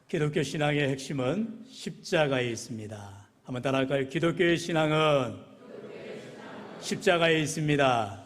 기독교 신앙의 핵심은 십자가에 있습니다. 한번 따라할까요? 기독교의 신앙은 십자가에 있습니다.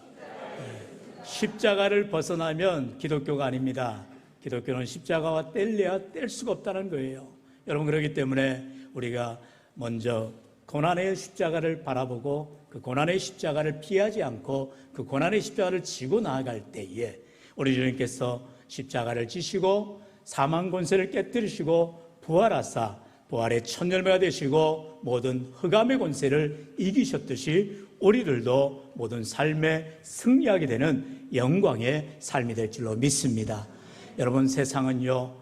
십자가를 벗어나면 기독교가 아닙니다. 기독교는 십자가와 뗄래야 뗄 수가 없다는 거예요. 여러분, 그렇기 때문에 우리가 먼저 고난의 십자가를 바라보고 그 고난의 십자가를 피하지 않고 그 고난의 십자가를 지고 나아갈 때에 우리 주님께서 십자가를 지시고 사망 권세를 깨뜨리시고 부활하사 부활의 첫 열매가 되시고 모든 흑암의 권세를 이기셨듯이 우리들도 모든 삶에 승리하게 되는 영광의 삶이 될 줄로 믿습니다. 여러분, 세상은요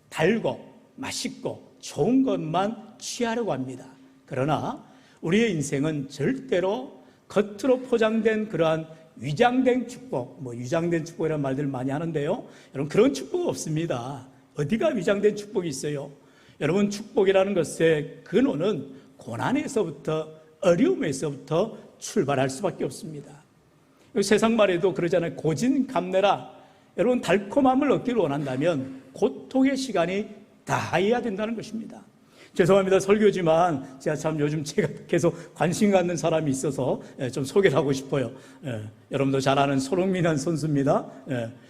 달고 맛있고 좋은 것만 취하려고 합니다. 그러나 우리의 인생은 절대로 겉으로 포장된 그러한 위장된 축복, 위장된 축복이라는 말들을 많이 하는데요, 여러분, 그런 축복은 없습니다. 어디가 위장된 축복이 있어요? 여러분, 축복이라는 것의 근원은 고난에서부터, 어려움에서부터 출발할 수밖에 없습니다. 세상 말에도 그러잖아요. 고진감래라. 여러분, 달콤함을 얻기를 원한다면 고통의 시간이 다해야 된다는 것입니다. 죄송합니다. 설교지만 제가 참 요즘 제가 계속 관심 갖는 사람이 있어서 좀 소개를 하고 싶어요. 여러분도 잘 아는 손흥민 선수입니다.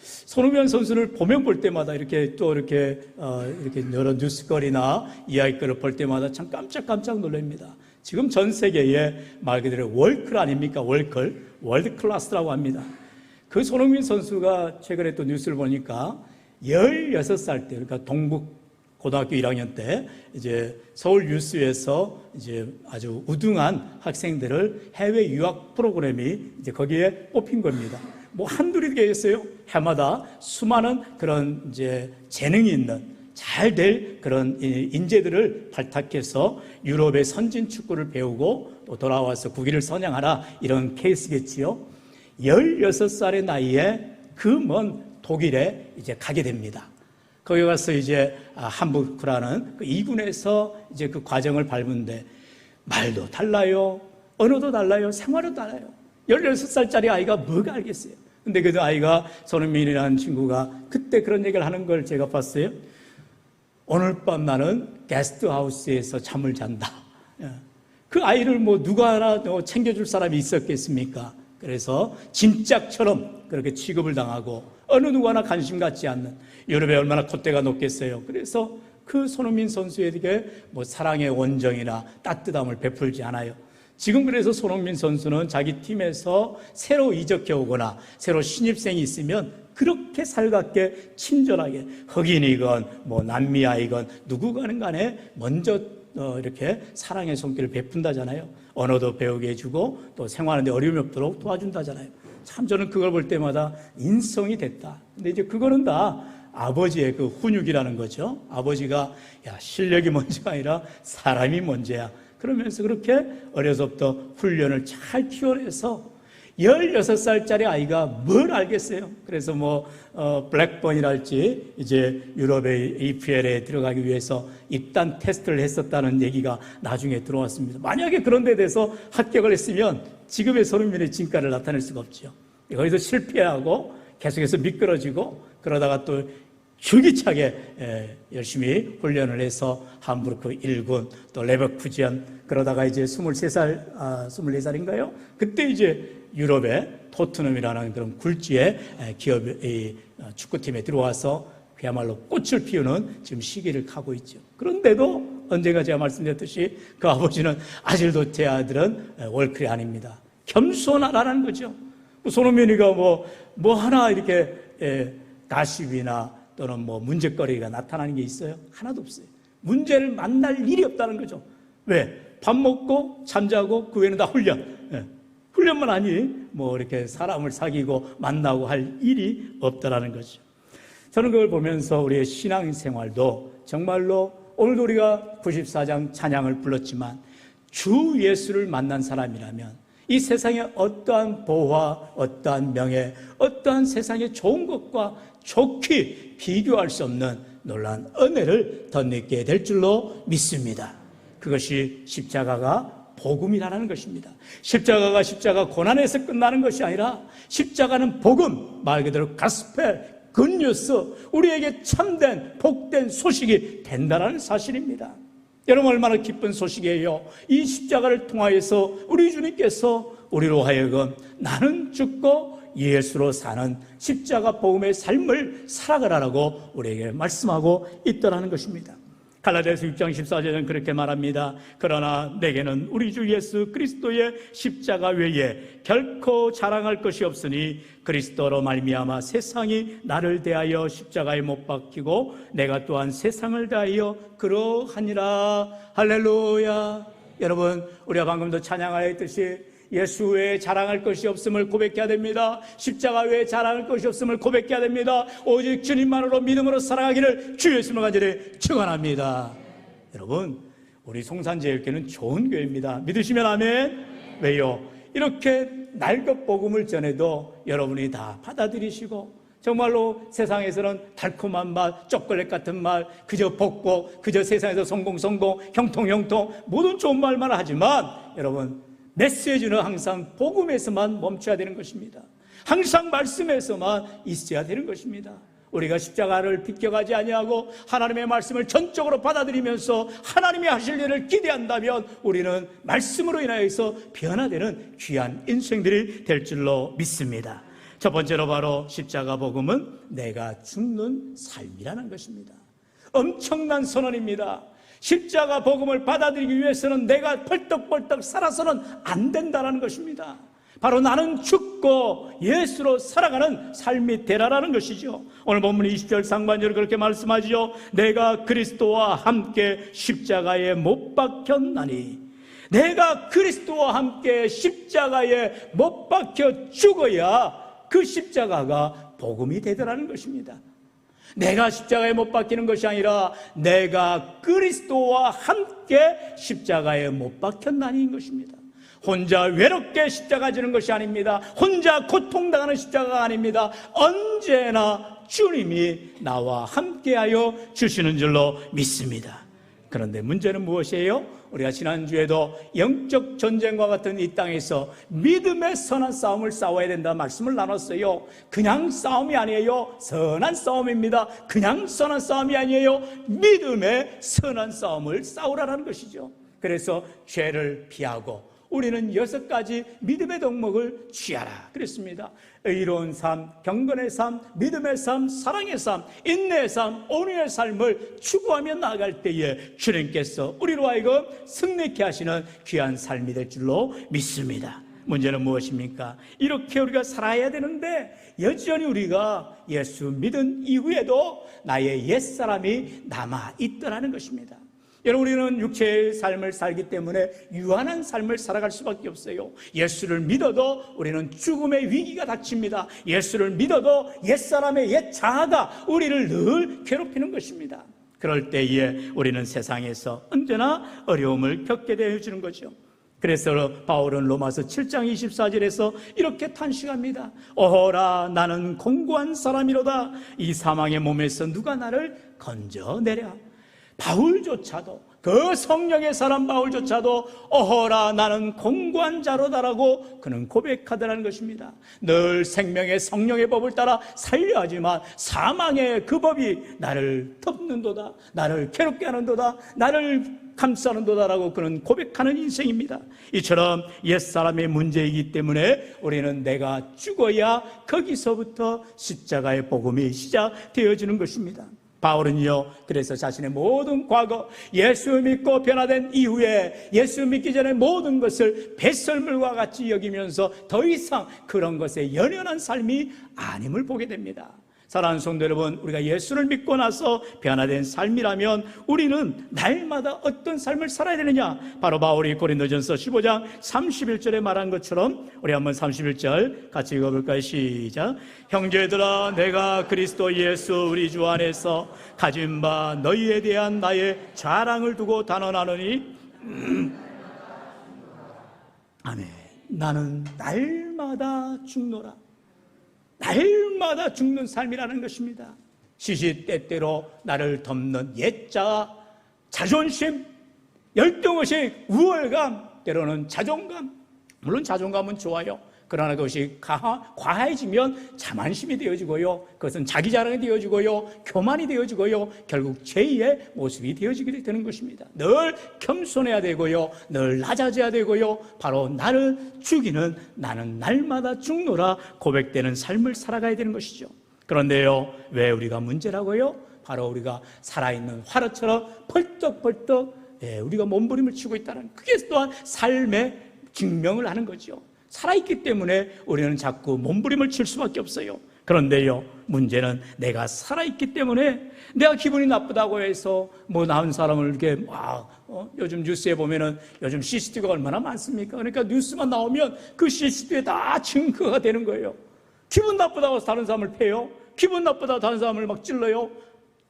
손흥민 선수를 보면 볼 때마다 이렇게 여러 뉴스거리나 이야기거리를 볼 때마다 참 깜짝 놀랍니다. 지금 전 세계에 말 그대로 월클 아닙니까? 월드 클래스라고 합니다. 그 손흥민 선수가 최근에 또 뉴스를 보니까 16살 때, 그러니까 고등학교 1학년 때 이제 서울 유스에서 이제 아주 우등한 학생들을 해외 유학 프로그램이 이제 거기에 뽑힌 겁니다. 한둘이 되겠어요? 해마다 수많은 그런 이제 재능이 있는 잘 될 그런 인재들을 발탁해서 유럽의 선진 축구를 배우고 또 돌아와서 국위를 선양하라, 이런 케이스겠지요. 16살의 나이에 그 먼 독일에 이제 가게 됩니다. 거기 가서 이제 함부르크라는 그 2군에서 이제 그 과정을 밟는데 말도 달라요, 언어도 달라요, 생활도 달라요. 16살짜리 아이가 뭐가 알겠어요. 근데 그 아이가, 손흥민이라는 친구가 그때 그런 얘기를 하는 걸 제가 봤어요. 오늘 밤 나는 게스트하우스에서 잠을 잔다. 그 아이를 누가 하나 챙겨줄 사람이 있었겠습니까? 그래서 짐짝처럼 그렇게 취급을 당하고 어느 누구 하나 관심 갖지 않는, 유럽에 얼마나 콧대가 높겠어요. 그래서 그 손흥민 선수에게 사랑의 원정이나 따뜻함을 베풀지 않아요. 지금 그래서 손흥민 선수는 자기 팀에서 새로 이적해 오거나 새로 신입생이 있으면 그렇게 살갑게 친절하게, 흑인이건 남미아이건 누구가는 간에 먼저 이렇게 사랑의 손길을 베푼다잖아요. 언어도 배우게 해주고 또 생활하는데 어려움이 없도록 도와준다잖아요. 참 저는 그걸 볼 때마다 인성이 됐다. 근데 이제 그거는 다 아버지의 그 훈육이라는 거죠. 아버지가 실력이 먼저가 아니라 사람이 먼저야, 그러면서 그렇게 어려서부터 훈련을 잘 키워내서 16살짜리 아이가 뭘 알겠어요. 그래서 블랙번이랄지 이제 유럽의 EPL에 들어가기 위해서 입단 테스트를 했었다는 얘기가 나중에 들어왔습니다. 만약에 그런 데 대해서 합격을 했으면 지금의 손흥민의 진가를 나타낼 수가 없죠. 거기서 실패하고 계속해서 미끄러지고 그러다가 또 줄기차게 열심히 훈련을 해서 함부르크 1군, 또 레버쿠젠, 그러다가 이제 24살인가요? 그때 이제 유럽의 토트넘이라는 그런 굴지의 기업의 축구팀에 들어와서 그야말로 꽃을 피우는 지금 시기를 가고 있죠. 그런데도 언젠가 제가 말씀드렸듯이 그 아버지는 아직도 제 아들은 월클이 아닙니다. 겸손하라는 거죠. 손흥민이가 하나 이렇게 가십이나 또는 문제거리가 나타나는 게 있어요? 하나도 없어요. 문제를 만날 일이 없다는 거죠. 왜? 밥 먹고 잠자고 그 외에는 다 훈련. 훈련만 하니 이렇게 사람을 사귀고 만나고 할 일이 없다라는 거죠. 저는 그걸 보면서 우리의 신앙생활도 정말로 오늘도 우리가 94장 찬양을 불렀지만 주 예수를 만난 사람이라면 이 세상의 어떠한 보화, 어떠한 명예, 어떠한 세상의 좋은 것과 좋게 비교할 수 없는 놀라운 은혜를 덧입게 될 줄로 믿습니다. 그것이 십자가가 복음이라는 것입니다. 십자가 고난에서 끝나는 것이 아니라 십자가는 복음, 말 그대로 가스펠, 굿뉴스, 우리에게 참된 복된 소식이 된다는 사실입니다. 여러분, 얼마나 기쁜 소식이에요. 이 십자가를 통하여서 우리 주님께서 우리로 하여금 나는 죽고 예수로 사는 십자가 복음의 삶을 살아가라고 우리에게 말씀하고 있더라는 것입니다. 갈라디아서 6장 14절은 그렇게 말합니다. 그러나 내게는 우리 주 예수 그리스도의 십자가 외에 결코 자랑할 것이 없으니 그리스도로 말미암아 세상이 나를 대하여 십자가에 못 박히고 내가 또한 세상을 대하여 그러하니라. 할렐루야. 여러분, 우리가 방금도 찬양하였듯이 예수 외에 자랑할 것이 없음을 고백해야 됩니다. 십자가 외에 자랑할 것이 없음을 고백해야 됩니다. 오직 주님만으로 믿음으로 살아가기를 주 예수님을 간절히 축원합니다. 여러분, 우리 송산제일교회는 좋은 교회입니다. 믿으시면 아멘. 왜요? 이렇게 날것 복음을 전해도 여러분이 다 받아들이시고 정말로 세상에서는 달콤한 맛, 초콜릿 같은 말, 그저 복복, 그저 세상에서 성공, 형통 모든 좋은 말만 하지만 여러분, 메시지는 항상 복음에서만 멈춰야 되는 것입니다. 항상 말씀에서만 있어야 되는 것입니다. 우리가 십자가를 비껴가지 아니하고 하나님의 말씀을 전적으로 받아들이면서 하나님이 하실 일을 기대한다면 우리는 말씀으로 인하여서 변화되는 귀한 인생들이 될 줄로 믿습니다. 첫 번째로 바로 십자가 복음은 내가 죽는 삶이라는 것입니다. 엄청난 선언입니다. 십자가 복음을 받아들이기 위해서는 내가 펄떡펄떡 살아서는 안 된다는 것입니다. 바로 나는 죽고 예수로 살아가는 삶이 되라라는 것이죠. 오늘 본문 20절 상반절을 그렇게 말씀하죠. 내가 그리스도와 함께 십자가에 못 박혔나니, 내가 그리스도와 함께 십자가에 못 박혀 죽어야 그 십자가가 복음이 되더라는 것입니다. 내가 십자가에 못 박히는 것이 아니라 내가 그리스도와 함께 십자가에 못 박혔나니인 것입니다. 혼자 외롭게 십자가 지는 것이 아닙니다. 혼자 고통당하는 십자가가 아닙니다. 언제나 주님이 나와 함께하여 주시는 줄로 믿습니다. 그런데 문제는 무엇이에요? 우리가 지난주에도 영적 전쟁과 같은 이 땅에서 믿음의 선한 싸움을 싸워야 된다 말씀을 나눴어요. 그냥 싸움이 아니에요. 선한 싸움입니다. 그냥 선한 싸움이 아니에요. 믿음의 선한 싸움을 싸우라는 것이죠. 그래서 죄를 피하고 우리는 6가지 믿음의 덕목을 취하라 그랬습니다. 의로운 삶, 경건의 삶, 믿음의 삶, 사랑의 삶, 인내의 삶, 온유의 삶을 추구하며 나아갈 때에 주님께서 우리로 하여금 승리케 하시는 귀한 삶이 될 줄로 믿습니다. 문제는 무엇입니까? 이렇게 우리가 살아야 되는데 여전히 우리가 예수 믿은 이후에도 나의 옛사람이 남아있더라는 것입니다. 여러분, 우리는 육체의 삶을 살기 때문에 유한한 삶을 살아갈 수밖에 없어요. 예수를 믿어도 우리는 죽음의 위기가 닥칩니다. 예수를 믿어도 옛사람의 옛 자아가 우리를 늘 괴롭히는 것입니다. 그럴 때에 우리는 세상에서 언제나 어려움을 겪게 되어주는 거죠. 그래서 바울은 로마서 7장 24절에서 이렇게 탄식합니다. 어허라, 나는 공고한 사람이로다. 이 사망의 몸에서 누가 나를 건져내랴. 바울조차도, 그 성령의 사람 바울조차도 어허라, 나는 공고한 자로다라고 그는 고백하더라는 것입니다. 늘 생명의 성령의 법을 따라 살려 하지만 사망의 그 법이 나를 덮는도다, 나를 괴롭게 하는도다, 나를 감싸는도다라고 그는 고백하는 인생입니다. 이처럼 옛사람의 문제이기 때문에 우리는 내가 죽어야 거기서부터 십자가의 복음이 시작되어지는 것입니다. 바울은요, 그래서 자신의 모든 과거, 예수 믿고 변화된 이후에 예수 믿기 전에 모든 것을 배설물과 같이 여기면서 더 이상 그런 것에 연연한 삶이 아님을 보게 됩니다. 사랑하는 성도 여러분, 우리가 예수를 믿고 나서 변화된 삶이라면 우리는 날마다 어떤 삶을 살아야 되느냐? 바로 바울이 고린도전서 15장 31절에 말한 것처럼 우리 한번 31절 같이 읽어볼까요? 시작. 형제들아, 내가 그리스도 예수 우리 주 안에서 가진 바 너희에 대한 나의 자랑을 두고 단언하노니 아멘. 나는 날마다 죽노라. 날마다 죽는 삶이라는 것입니다. 시시때때로 나를 덮는 옛자, 자존심, 열등의식, 우월감, 때로는 자존감. 물론 자존감은 좋아요. 그러나 그것이 과해지면 자만심이 되어지고요. 그것은 자기 자랑이 되어지고요. 교만이 되어지고요. 결국 죄의 모습이 되어지게 되는 것입니다. 늘 겸손해야 되고요. 늘 낮아져야 되고요. 바로 나를 죽이는 나는 날마다 죽노라 고백되는 삶을 살아가야 되는 것이죠. 그런데요, 왜 우리가 문제라고요? 바로 우리가 살아있는 화로처럼 펄떡펄떡 우리가 몸부림을 치고 있다는, 그게 또한 삶의 증명을 하는 거죠. 살아있기 때문에 우리는 자꾸 몸부림을 칠 수밖에 없어요. 그런데요, 문제는 내가 살아있기 때문에 내가 기분이 나쁘다고 해서 나은 사람을 이렇게 요즘 뉴스에 보면은 요즘 CCTV가 얼마나 많습니까? 그러니까 뉴스만 나오면 그 CCTV에 다 증거가 되는 거예요. 기분 나쁘다고 해서 다른 사람을 패요. 기분 나쁘다고 다른 사람을 막 찔러요.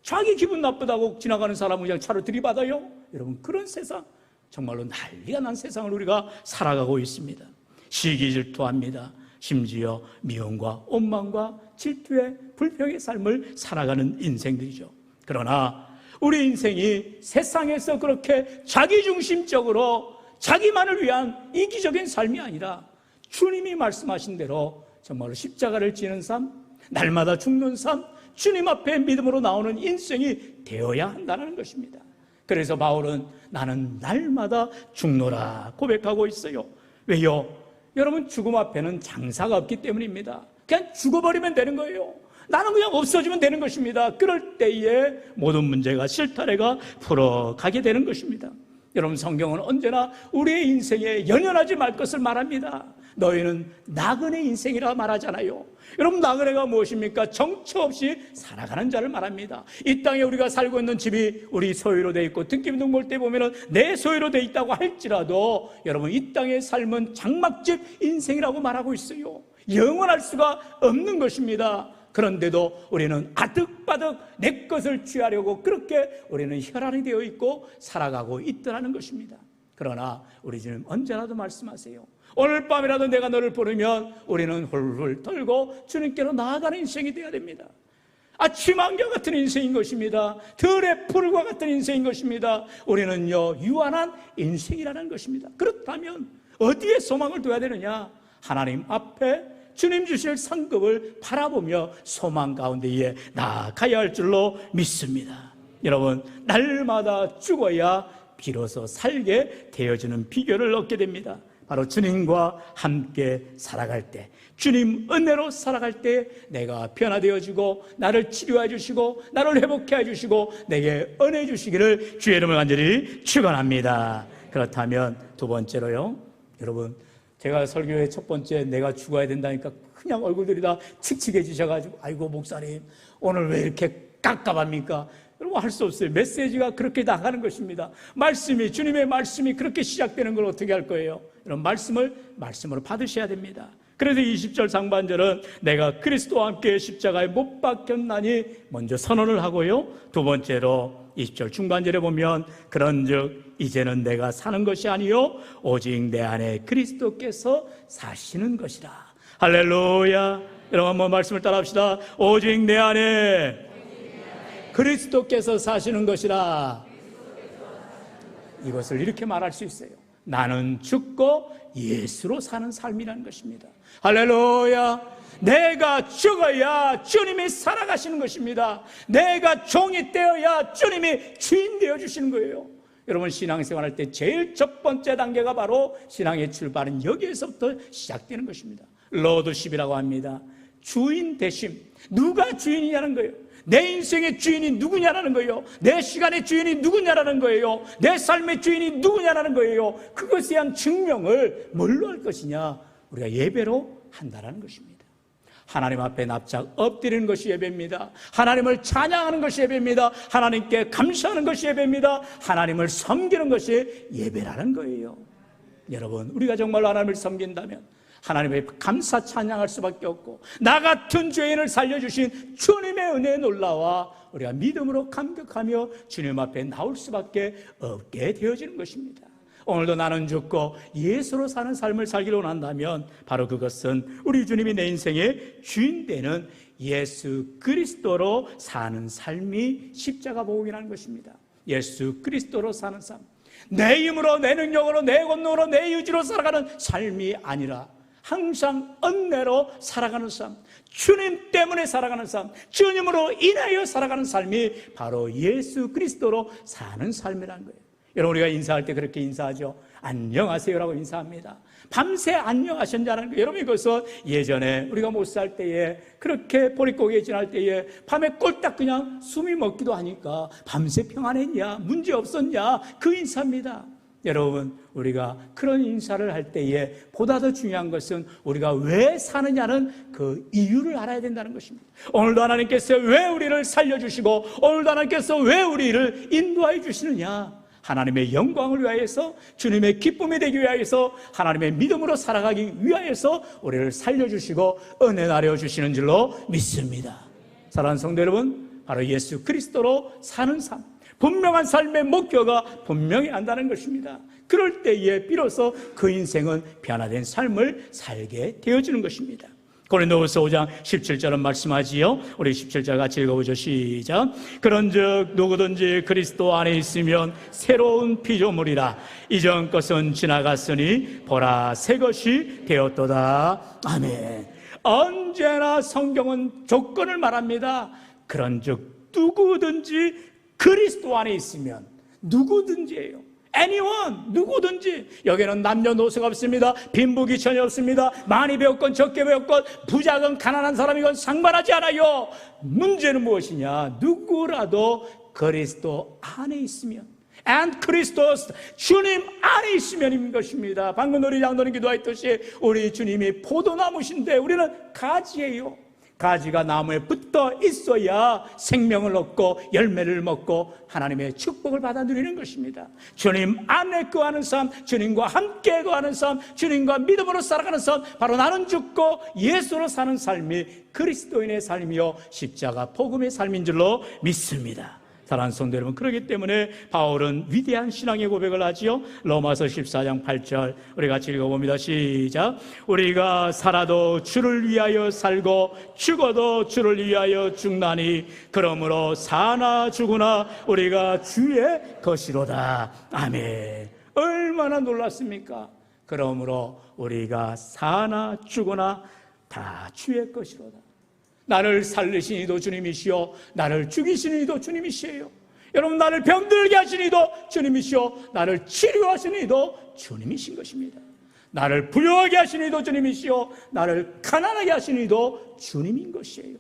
자기 기분 나쁘다고 지나가는 사람을 그냥 차로 들이받아요. 여러분, 그런 세상, 정말로 난리가 난 세상을 우리가 살아가고 있습니다. 시기 질투합니다. 심지어 미움과 원망과 질투의 불평의 삶을 살아가는 인생들이죠. 그러나 우리 인생이 세상에서 그렇게 자기중심적으로 자기만을 위한 이기적인 삶이 아니라 주님이 말씀하신 대로 정말로 십자가를 지는 삶, 날마다 죽는 삶, 주님 앞에 믿음으로 나오는 인생이 되어야 한다는 것입니다. 그래서 바울은 나는 날마다 죽노라 고백하고 있어요. 왜요? 여러분, 죽음 앞에는 장사가 없기 때문입니다. 그냥 죽어버리면 되는 거예요. 나는 그냥 없어지면 되는 것입니다. 그럴 때에 모든 문제가 실타래가 풀어가게 되는 것입니다. 여러분, 성경은 언제나 우리의 인생에 연연하지 말 것을 말합니다. 너희는 나그네 인생이라 말하잖아요. 여러분, 나그네가 무엇입니까? 정처 없이 살아가는 자를 말합니다. 이 땅에 우리가 살고 있는 집이 우리 소유로 돼 있고 듣기 힘든 곳 때 보면은 내 소유로 돼 있다고 할지라도 여러분, 이 땅의 삶은 장막집 인생이라고 말하고 있어요. 영원할 수가 없는 것입니다. 그런데도 우리는 아득바득 내 것을 취하려고 그렇게 우리는 혈안이 되어 있고 살아가고 있더라는 것입니다. 그러나 우리 주님 언제라도 말씀하세요. 오늘 밤이라도 내가 너를 부르면 우리는 훌훌 털고 주님께로 나아가는 인생이 되어야 됩니다. 아침 안개 같은 인생인 것입니다. 들의 풀과 같은 인생인 것입니다. 우리는요, 유한한 인생이라는 것입니다. 그렇다면 어디에 소망을 둬야 되느냐? 하나님 앞에 주님 주실 상급을 바라보며 소망 가운데에 나아가야 할 줄로 믿습니다. 여러분, 날마다 죽어야 비로소 살게 되어지는 비결을 얻게 됩니다. 바로 주님과 함께 살아갈 때, 주님 은혜로 살아갈 때 내가 변화되어지고 나를 치료해 주시고 나를 회복해 주시고 내게 은혜 주시기를 주의 이름을 간절히 축원합니다. 그렇다면 두 번째로요, 여러분, 제가 설교의 첫 번째 내가 죽어야 된다니까 그냥 얼굴들이 다 칙칙해지셔가지고 아이고 목사님 오늘 왜 이렇게 깝깝합니까? 여러분, 할 수 없어요. 메시지가 그렇게 나가는 것입니다. 말씀이, 주님의 말씀이 그렇게 시작되는 걸 어떻게 할 거예요? 이런 말씀으로 받으셔야 됩니다. 그래서 20절 상반절은 내가 그리스도와 함께 십자가에 못 박혔나니 먼저 선언을 하고요, 두 번째로 20절 중반절에 보면 그런즉 이제는 내가 사는 것이 아니요 오직 내 안에 그리스도께서 사시는 것이라. 할렐루야. 여러분, 한번 말씀을 따라합시다. 오직 내 안에 그리스도께서 사시는 것이라. 이것을 이렇게 말할 수 있어요. 나는 죽고 예수로 사는 삶이라는 것입니다. 할렐루야. 내가 죽어야 주님이 살아가시는 것입니다. 내가 종이 되어야 주님이 주인 되어주시는 거예요. 여러분, 신앙생활할 때 제일 첫 번째 단계가 바로 신앙의 출발은 여기에서부터 시작되는 것입니다. 로드십이라고 합니다. 주인 되심. 누가 주인이냐는 거예요. 내 인생의 주인이 누구냐라는 거예요. 내 시간의 주인이 누구냐라는 거예요. 내 삶의 주인이 누구냐라는 거예요. 그것에 대한 증명을 뭘로 할 것이냐? 우리가 예배로 한다라는 것입니다. 하나님 앞에 납작 엎드리는 것이 예배입니다. 하나님을 찬양하는 것이 예배입니다. 하나님께 감사하는 것이 예배입니다. 하나님을 섬기는 것이 예배라는 거예요. 여러분, 우리가 정말로 하나님을 섬긴다면 하나님의 감사 찬양할 수밖에 없고, 나 같은 죄인을 살려주신 주님의 은혜에 놀라와 우리가 믿음으로 감격하며 주님 앞에 나올 수밖에 없게 되어지는 것입니다. 오늘도 나는 죽고 예수로 사는 삶을 살기를 원한다면 바로 그것은 우리 주님이 내 인생의 주인 되는 예수 그리스도로 사는 삶이 십자가 복음이라는 것입니다. 예수 그리스도로 사는 삶, 내 힘으로, 내 능력으로, 내 권능으로, 내 의지로 살아가는 삶이 아니라 항상 은혜로 살아가는 삶, 주님 때문에 살아가는 삶, 주님으로 인하여 살아가는 삶이 바로 예수 그리스도로 사는 삶이라는 거예요. 여러분, 우리가 인사할 때 그렇게 인사하죠. 안녕하세요라고 인사합니다. 밤새 안녕하셨냐는 거예요. 여러분, 이것은 예전에 우리가 못 살 때에 그렇게 보릿고개 지날 때에 밤에 꼴딱 그냥 숨이 먹기도 하니까 밤새 평안했냐, 문제 없었냐, 그 인사입니다. 여러분, 우리가 그런 인사를 할 때에 보다 더 중요한 것은 우리가 왜 사느냐는 그 이유를 알아야 된다는 것입니다. 오늘도 하나님께서 왜 우리를 살려주시고 오늘도 하나님께서 왜 우리를 인도하여 주시느냐, 하나님의 영광을 위하여서, 주님의 기쁨이 되기 위하여서, 하나님의 믿음으로 살아가기 위하여서 우리를 살려주시고 은혜 나려주시는 줄로 믿습니다. 사랑하는 성도 여러분, 바로 예수 그리스도로 사는 삶, 분명한 삶의 목표가 분명히 한다는 것입니다. 그럴 때에 비로소 그 인생은 변화된 삶을 살게 되어지는 것입니다. 고린도후서 5장 17절은 말씀하지요. 우리 17절 같이 읽어보죠. 시작. 그런즉 누구든지 그리스도 안에 있으면 새로운 피조물이라. 이전 것은 지나갔으니 보라 새 것이 되었도다. 아멘. 언제나 성경은 조건을 말합니다. 그런즉 누구든지 그리스도 안에 있으면, 누구든지예요. anyone, 누구든지. 여기는 남녀노소가 없습니다. 빈부귀천이 없습니다. 많이 배웠건 적게 배웠건 부자건 가난한 사람이건 상관하지 않아요. 문제는 무엇이냐, 누구라도 그리스도 안에 있으면, and Christos, 주님 안에 있으면인 것입니다. 방금 우리 장로님 기도했듯이 우리 주님이 포도나무신데 우리는 가지예요. 가지가 나무에 붙어 있어야 생명을 얻고 열매를 먹고 하나님의 축복을 받아 누리는 것입니다. 주님 안에 거하는 삶, 주님과 함께 거하는 삶, 주님과 믿음으로 살아가는 삶, 바로 나는 죽고 예수로 사는 삶이 그리스도인의 삶이요 십자가 복음의 삶인 줄로 믿습니다. 사랑하는 성도 여러분, 그렇기 때문에 바울은 위대한 신앙의 고백을 하지요. 로마서 14장 8절 우리 같이 읽어봅니다. 시작. 우리가 살아도 주를 위하여 살고 죽어도 주를 위하여 죽나니 그러므로 사나 죽으나 우리가 주의 것이로다. 아멘. 얼마나 놀랐습니까? 그러므로 우리가 사나 죽으나 다 주의 것이로다. 나를 살리신 이도 주님이시오, 나를 죽이신 이도 주님이시에요. 여러분, 나를 병들게 하신 이도 주님이시오, 나를 치료하신 이도 주님이신 것입니다. 나를 부유하게 하신 이도 주님이시오, 나를 가난하게 하신 이도 주님인 것이에요.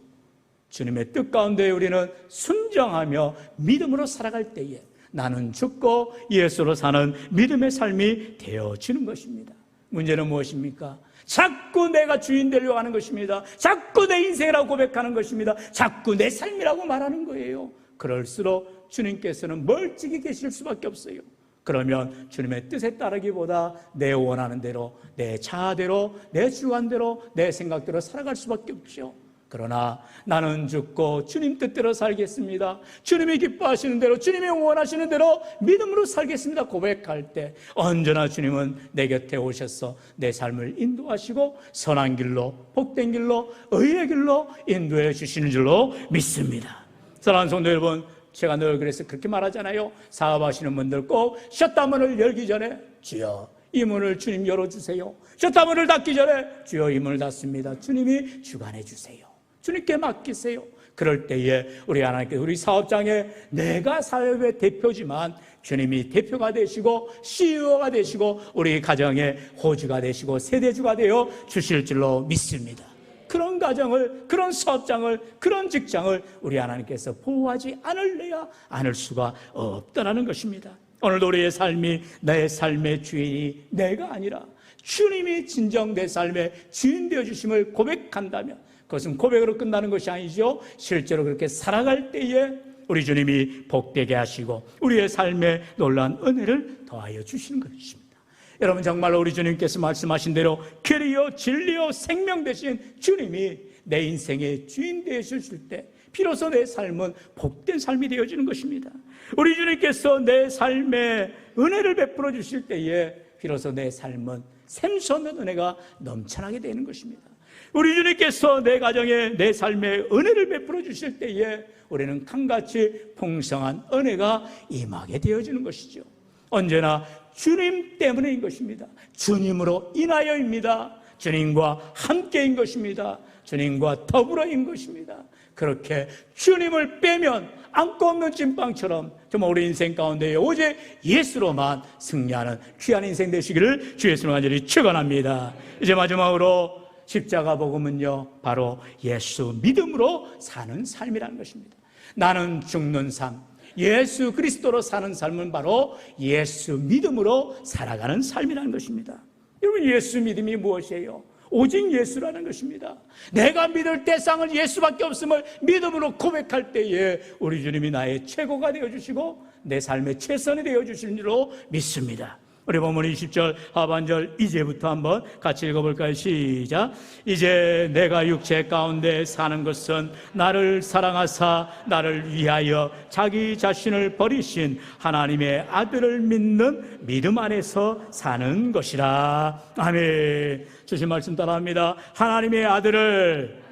주님의 뜻 가운데 우리는 순종하며 믿음으로 살아갈 때에 나는 죽고 예수로 사는 믿음의 삶이 되어지는 것입니다. 문제는 무엇입니까? 자꾸 내가 주인 되려고 하는 것입니다. 자꾸 내 인생이라고 고백하는 것입니다. 자꾸 내 삶이라고 말하는 거예요. 그럴수록 주님께서는 멀찍이 계실 수밖에 없어요. 그러면 주님의 뜻에 따르기보다 내 원하는 대로, 내 자아대로, 내 주관대로, 내 생각대로 살아갈 수밖에 없죠. 그러나 나는 죽고 주님 뜻대로 살겠습니다, 주님이 기뻐하시는 대로, 주님이 원하시는 대로 믿음으로 살겠습니다 고백할 때 언제나 주님은 내 곁에 오셔서 내 삶을 인도하시고 선한 길로, 복된 길로, 의의 길로 인도해 주시는 줄로 믿습니다. 사랑하는 성도 여러분, 제가 늘 그래서 그렇게 말하잖아요. 사업하시는 분들 꼭 셧다운을 열기 전에 주여 이 문을 주님 열어주세요, 셧다운을 닫기 전에 주여 이 문을 닫습니다, 주님이 주관해 주세요, 주님께 맡기세요. 그럴 때에 우리 하나님께서 우리 사업장에 내가 사업의 대표지만 주님이 대표가 되시고 CEO가 되시고 우리 가정의 호주가 되시고 세대주가 되어 주실 줄로 믿습니다. 그런 가정을, 그런 사업장을, 그런 직장을 우리 하나님께서 보호하지 않을래야 않을 수가 없다는 것입니다. 오늘도 우리의 삶이 내 삶의 주인이 내가 아니라 주님이 진정 내 삶의 주인 되어주심을 고백한다면 그것은 고백으로 끝나는 것이 아니죠. 실제로 그렇게 살아갈 때에 우리 주님이 복되게 하시고 우리의 삶에 놀라운 은혜를 더하여 주시는 것입니다. 여러분, 정말로 우리 주님께서 말씀하신 대로 길이요 진리요 생명 되신 주님이 내 인생의 주인 되어주실 때 비로소 내 삶은 복된 삶이 되어지는 것입니다. 우리 주님께서 내 삶에 은혜를 베풀어 주실 때에 비로소 내 삶은 샘솟는 은혜가 넘쳐나게 되는 것입니다. 우리 주님께서 내 가정에, 내 삶에 은혜를 베풀어 주실 때에 우리는 강같이 풍성한 은혜가 임하게 되어지는 것이죠. 언제나 주님 때문인 것입니다. 주님으로 인하여입니다. 주님과 함께인 것입니다. 주님과 더불어인 것입니다. 그렇게 주님을 빼면 안고 없는 찐빵처럼 정말 우리 인생 가운데 오직 예수로만 승리하는 귀한 인생 되시기를 주 예수로 간절히 축원합니다. 이제 마지막으로 십자가 복음은요, 바로 예수 믿음으로 사는 삶이라는 것입니다. 나는 죽는 삶, 예수 그리스도로 사는 삶은 바로 예수 믿음으로 살아가는 삶이라는 것입니다. 여러분, 예수 믿음이 무엇이에요? 오직 예수라는 것입니다. 내가 믿을 대상은 예수밖에 없음을 믿음으로 고백할 때에 우리 주님이 나의 최고가 되어주시고 내 삶의 최선이 되어주시는 줄로 믿습니다. 우리 본문 20절 하반절 이제부터 한번 같이 읽어볼까요? 시작. 이제 내가 육체 가운데 사는 것은 나를 사랑하사 나를 위하여 자기 자신을 버리신 하나님의 아들을 믿는 믿음 안에서 사는 것이라. 아멘. 주신 말씀 따라합니다. 하나님의 아들을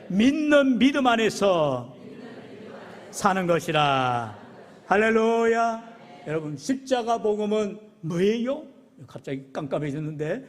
믿는 믿음 안에서 사는 것이라. 할렐루야. 여러분, 십자가 복음은 뭐예요? 갑자기 깜깜해졌는데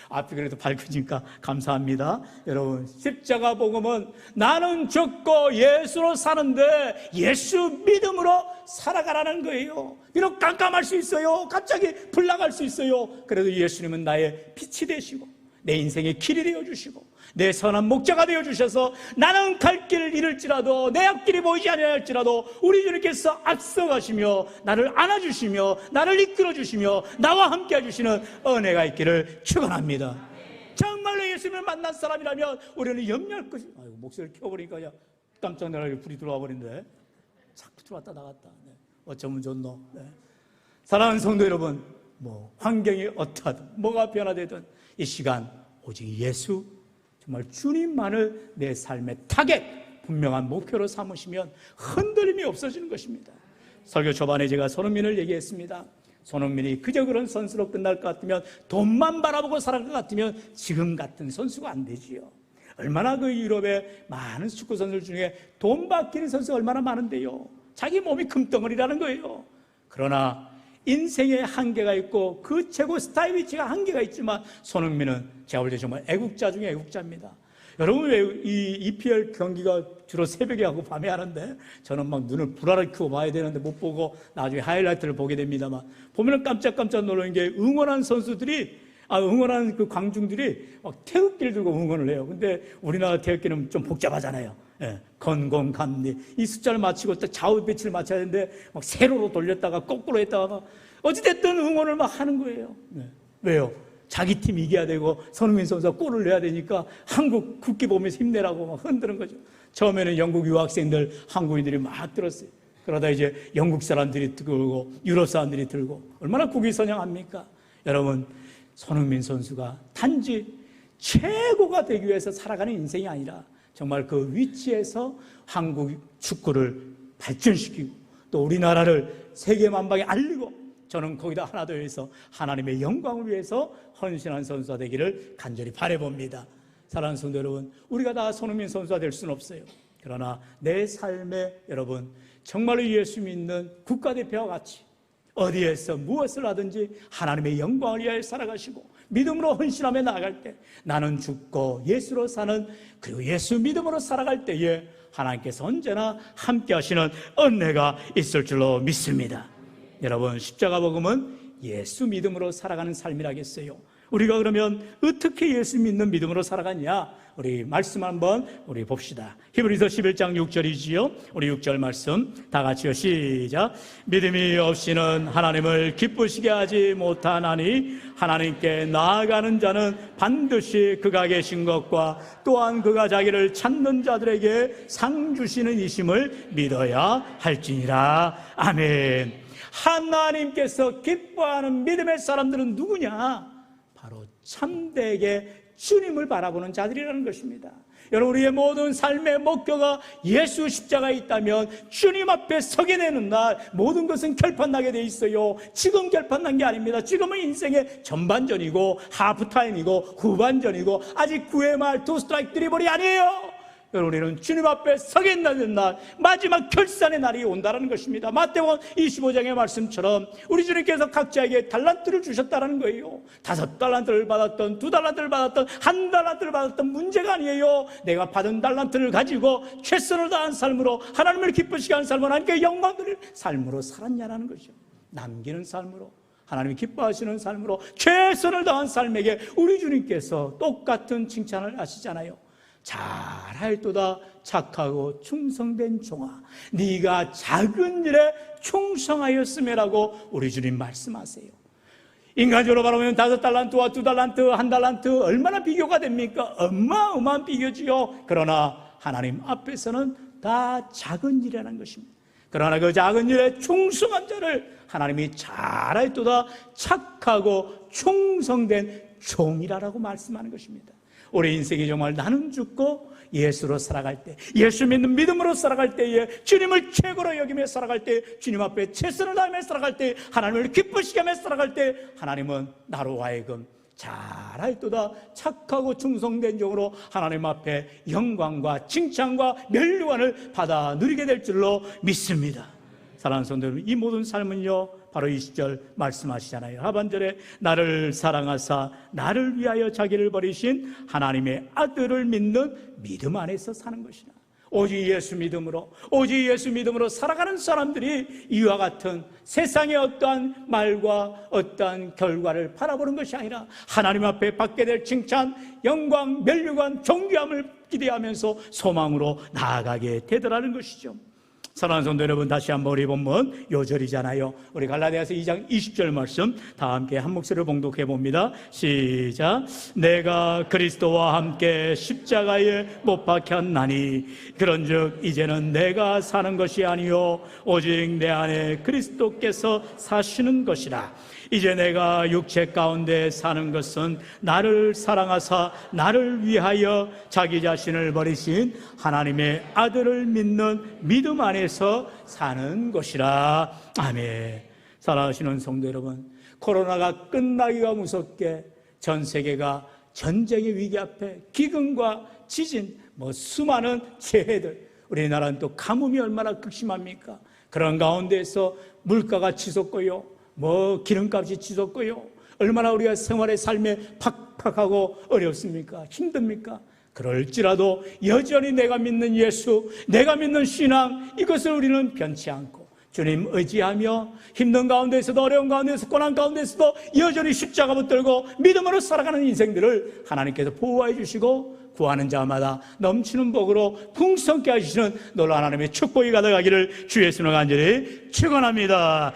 앞이 그래도 밝으니까 감사합니다. 여러분, 십자가 복음은 나는 죽고 예수로 사는데 예수 믿음으로 살아가라는 거예요. 비록 깜깜할 수 있어요. 갑자기 불 나갈 수 있어요. 그래도 예수님은 나의 빛이 되시고 내 인생의 길이 되어주시고 내 선한 목자가 되어주셔서 나는 갈 길을 잃을지라도 내 앞길이 보이지 않을지라도 우리 주님께서 앞서가시며 나를 안아주시며 나를 이끌어주시며 나와 함께 해주시는 은혜가 있기를 축원합니다. 정말로 예수님을 만난 사람이라면 우리는 염려할 것이. 아이고, 목소리를 켜버리니까 그냥 깜짝 놀라게 불이 들어와 버린데 자꾸 들어왔다 나갔다. 네. 어쩌면 좋노. 네. 사랑하는 성도 여러분, 환경이 어떠하든 뭐가 변화되든 이 시간 오직 예수, 정말 주님만을 내 삶의 타겟, 분명한 목표로 삼으시면 흔들림이 없어지는 것입니다. 설교 초반에 제가 손흥민을 얘기했습니다. 손흥민이 그저 그런 선수로 끝날 것 같으면, 돈만 바라보고 살아갈 것 같으면 지금 같은 선수가 안 되지요. 얼마나 그 유럽의 많은 축구 선수들 중에 돈 받기는 선수가 얼마나 많은데요. 자기 몸이 금덩어리라는 거예요. 그러나 인생에 한계가 있고 그 최고 스타의 위치가 한계가 있지만 손흥민은 제가 볼 때 정말 애국자 중에 애국자입니다. 여러분, 왜 이 EPL 경기가 주로 새벽에 하고 밤에 하는데 저는 막 눈을 불알을 켜고 봐야 되는데 못 보고 나중에 하이라이트를 보게 됩니다만, 보면 깜짝깜짝 놀라는 게 응원한 선수들이, 응원한 그 광중들이 막 태극기를 들고 응원을 해요. 근데 우리나라 태극기는 좀 복잡하잖아요. 예, 건공, 감리, 이 숫자를 맞추고 또 좌우 배치를 맞춰야 되는데 막 세로로 돌렸다가 거꾸로 했다가 막 어찌됐든 응원을 막 하는 거예요. 네. 왜요? 자기 팀 이겨야 되고 손흥민 선수가 골을 내야 되니까 한국 국기 보면서 힘내라고 막 흔드는 거죠. 처음에는 영국 유학생들, 한국인들이 막 들었어요. 그러다 이제 영국 사람들이 들고 유럽 사람들이 들고 얼마나 국위 선양합니까? 여러분, 손흥민 선수가 단지 최고가 되기 위해서 살아가는 인생이 아니라 정말 그 위치에서 한국 축구를 발전시키고 또 우리나라를 세계 만방에 알리고, 저는 거기다 하나 더 해서 하나님의 영광을 위해서 헌신한 선수가 되기를 간절히 바라봅니다. 사랑하는 성도 여러분, 우리가 다 손흥민 선수가 될 수는 없어요. 그러나 내 삶에 여러분 정말로 예수 믿는 국가대표와 같이 어디에서 무엇을 하든지 하나님의 영광을 위하여 살아가시고 믿음으로 헌신하며 나아갈 때, 나는 죽고 예수로 사는, 그리고 예수 믿음으로 살아갈 때에 하나님께서 언제나 함께 하시는 은혜가 있을 줄로 믿습니다. 여러분, 십자가 복음은 예수 믿음으로 살아가는 삶이라겠어요. 우리가 그러면 어떻게 예수 믿는 믿음으로 살아가냐? 우리 말씀 한번 우리 봅시다. 히브리서 11장 6절이지요. 우리 6절 말씀 다 같이요. 시작. 믿음이 없이는 하나님을 기쁘시게 하지 못하나니 하나님께 나아가는 자는 반드시 그가 계신 것과 또한 그가 자기를 찾는 자들에게 상 주시는 이심을 믿어야 할지니라. 아멘. 하나님께서 기뻐하는 믿음의 사람들은 누구냐? 바로 참되게 주님을 바라보는 자들이라는 것입니다. 여러분, 우리의 모든 삶의 목표가 예수 십자가에 있다면 주님 앞에 서게 되는 날 모든 것은 결판나게 돼 있어요. 지금 결판난 게 아닙니다. 지금은 인생의 전반전이고 하프타임이고 후반전이고 아직 9회 말 2 스트라이크 3볼이 아니에요. 우리는 주님 앞에 서게 있는 날, 마지막 결산의 날이 온다는 것입니다. 마태복음 25장의 말씀처럼 우리 주님께서 각자에게 달란트를 주셨다는 거예요. 5달란트를 받았던, 2달란트를 받았던, 1달란트를 받았던 문제가 아니에요. 내가 받은 달란트를 가지고 최선을 다한 삶으로 하나님을 기쁘시게 하는 삶으로 하나님께 영광 드릴 삶으로 살았냐라는 것이죠. 남기는 삶으로, 하나님이 기뻐하시는 삶으로 최선을 다한 삶에게 우리 주님께서 똑같은 칭찬을 하시잖아요. 잘할도다 착하고 충성된 종아, 네가 작은 일에 충성하였음이라고 우리 주님 말씀하세요. 인간적으로 바라보면 5달란트와 2달란트, 1달란트 얼마나 비교가 됩니까? 어마어마한 비교지요. 그러나 하나님 앞에서는 다 작은 일이라는 것입니다. 그러나 그 작은 일에 충성한 자를 하나님이 잘할도다 착하고 충성된 종이라고 말씀하는 것입니다. 우리 인생이 정말 나는 죽고 예수로 살아갈 때, 예수 믿는 믿음으로 살아갈 때에, 주님을 최고로 여기며 살아갈 때, 주님 앞에 최선을 다하며 살아갈 때, 하나님을 기쁘시게 하며 살아갈 때, 하나님은 나로 하여금 잘할도다 착하고 충성된 종으로 하나님 앞에 영광과 칭찬과 면류관을 받아 누리게 될 줄로 믿습니다. 사랑하는 성도 여러분, 이 모든 삶은요 바로 이 시절 말씀하시잖아요. 하반절에 나를 사랑하사 나를 위하여 자기를 버리신 하나님의 아들을 믿는 믿음 안에서 사는 것이다. 오직 예수 믿음으로 살아가는 사람들이 이와 같은 세상의 어떠한 말과 어떠한 결과를 바라보는 것이 아니라 하나님 앞에 받게 될 칭찬, 영광, 면류관, 존귀함을 기대하면서 소망으로 나아가게 되더라는 것이죠. 사랑하는 성도 여러분, 다시 한번 우리 본문 요절이잖아요. 우리 갈라디아서 2장 20절 말씀 다 함께 한 목소리로 봉독해 봅니다. 시작. 내가 그리스도와 함께 십자가에 못 박혔나니 그런즉 이제는 내가 사는 것이 아니요 오직 내 안에 그리스도께서 사시는 것이라. 이제 내가 육체 가운데 사는 것은 나를 사랑하사 나를 위하여 자기 자신을 버리신 하나님의 아들을 믿는 믿음 안에서 사는 것이라. 아멘. 사랑하시는 성도 여러분, 코로나가 끝나기가 무섭게 전 세계가 전쟁의 위기 앞에 기근과 지진, 수많은 재해들, 우리나라는 또 가뭄이 얼마나 극심합니까? 그런 가운데에서 물가가 치솟고요, 기름값이 치솟고요, 얼마나 우리가 생활의 삶에 팍팍하고 어렵습니까? 힘듭니까? 그럴지라도 여전히 내가 믿는 예수, 내가 믿는 신앙, 이것을 우리는 변치 않고 주님 의지하며 힘든 가운데서도, 어려운 가운데서, 고난 가운데서도 여전히 십자가 붙들고 믿음으로 살아가는 인생들을 하나님께서 보호해 주시고 구하는 자마다 넘치는 복으로 풍성케 하시는 놀라운 하나님의 축복이 가득하기를 주 예수로 간절히 축원합니다.